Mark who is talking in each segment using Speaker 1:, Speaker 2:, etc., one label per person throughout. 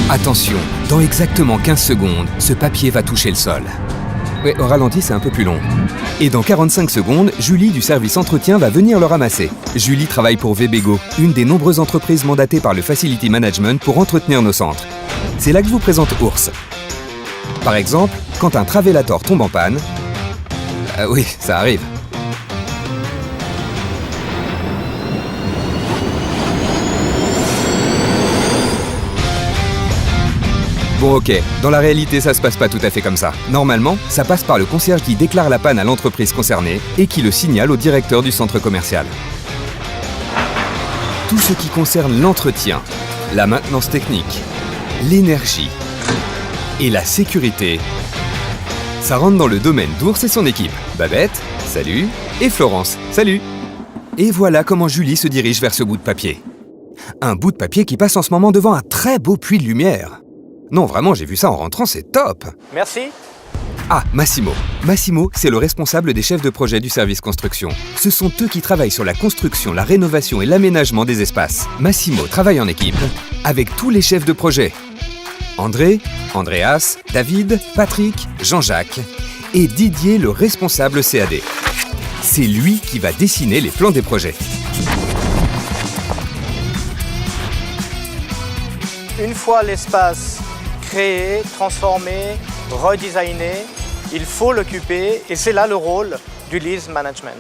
Speaker 1: Attention, dans exactement 15 secondes, ce papier va toucher le sol. Ouais, au ralenti, c'est un peu plus long. Et dans 45 secondes, Julie du service entretien va venir le ramasser. Julie travaille pour Webago, une des nombreuses entreprises mandatées par le Facility Management pour entretenir nos centres. C'est là que je vous présente Ours. Par exemple, quand un Travelator tombe en panne... oui, ça arrive. Bon ok, dans la réalité ça se passe pas tout à fait comme ça. Normalement, ça passe par le concierge qui déclare la panne à l'entreprise concernée et qui le signale au directeur du centre commercial. Tout ce qui concerne l'entretien, la maintenance technique, l'énergie et la sécurité, ça rentre dans le domaine d'Ours et son équipe. Babette, salut, et Florence, salut. Et voilà comment Julie se dirige vers ce bout de papier. Un bout de papier qui passe en ce moment devant un très beau puits de lumière. Non, vraiment, j'ai vu ça en rentrant, c'est top!
Speaker 2: Merci.
Speaker 1: Ah, Massimo. Massimo, c'est le responsable des chefs de projet du service construction. Ce sont eux qui travaillent sur la construction, la rénovation et l'aménagement des espaces. Massimo travaille en équipe avec tous les chefs de projet. André, Andreas, David, Patrick, Jean-Jacques et Didier, le responsable CAD. C'est lui qui va dessiner les plans des projets.
Speaker 2: Une fois l'espace créé, transformé, redesigné, il faut l'occuper et c'est là le rôle du lease management.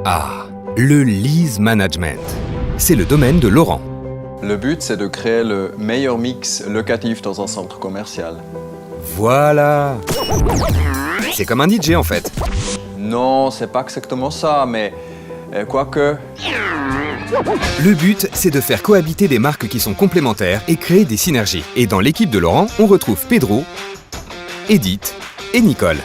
Speaker 1: Ah, le lease management. C'est le domaine de Laurent.
Speaker 3: Le but, c'est de créer le meilleur mix locatif dans un centre commercial.
Speaker 1: Voilà. C'est comme un DJ en fait.
Speaker 3: Non, c'est pas exactement ça, mais quoique...
Speaker 1: Le but, c'est de faire cohabiter des marques qui sont complémentaires et créer des synergies. Et dans l'équipe de Laurent, on retrouve Pedro, Edith et Nicole.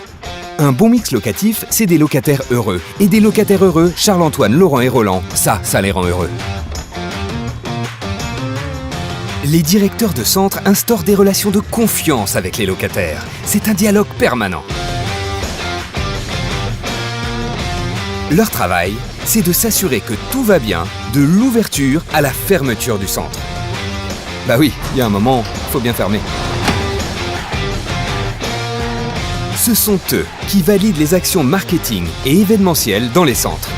Speaker 1: Un bon mix locatif, c'est des locataires heureux. Et des locataires heureux, Charles-Antoine, Laurent et Roland, ça les rend heureux. Les directeurs de centre instaurent des relations de confiance avec les locataires. C'est un dialogue permanent. Leur travail, c'est de s'assurer que tout va bien, de l'ouverture à la fermeture du centre. Bah oui, il y a un moment, faut bien fermer. Ce sont eux qui valident les actions marketing et événementielles dans les centres.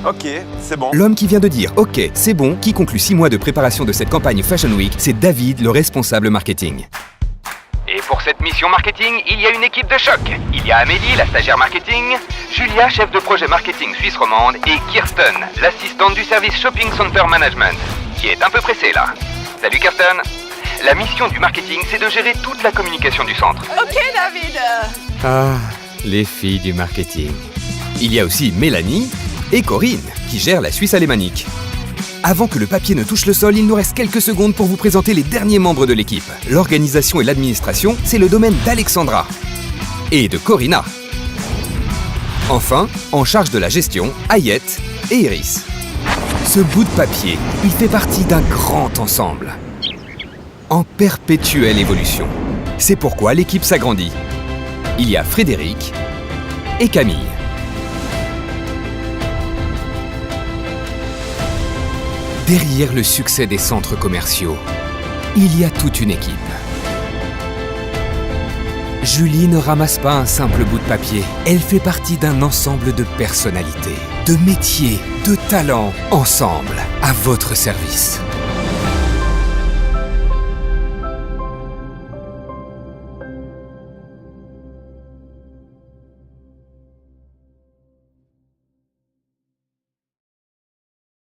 Speaker 4: Ok, c'est bon.
Speaker 1: L'homme qui vient de dire « Ok, c'est bon », qui conclut 6 mois de préparation de cette campagne Fashion Week, c'est David, le responsable marketing.
Speaker 5: Et pour cette mission marketing, il y a une équipe de choc. Il y a Amélie, la stagiaire marketing, Julia, chef de projet marketing suisse romande, et Kirsten, l'assistante du service Shopping Center Management, qui est un peu pressée là. Salut Kirsten. La mission du marketing, c'est de gérer toute la communication du centre.
Speaker 6: Ok David.
Speaker 1: Ah, les filles du marketing. Il y a aussi Mélanie et Corinne, qui gèrent la Suisse alémanique. Avant que le papier ne touche le sol, il nous reste quelques secondes pour vous présenter les derniers membres de l'équipe. L'organisation et l'administration, c'est le domaine d'Alexandra et de Corinna. Enfin, en charge de la gestion, Ayette et Iris. Ce bout de papier, il fait partie d'un grand ensemble, en perpétuelle évolution. C'est pourquoi l'équipe s'agrandit. Il y a Frédéric et Camille. Derrière le succès des centres commerciaux, il y a toute une équipe. Julie ne ramasse pas un simple bout de papier. Elle fait partie d'un ensemble de personnalités, de métiers, de talents, ensemble, à votre service.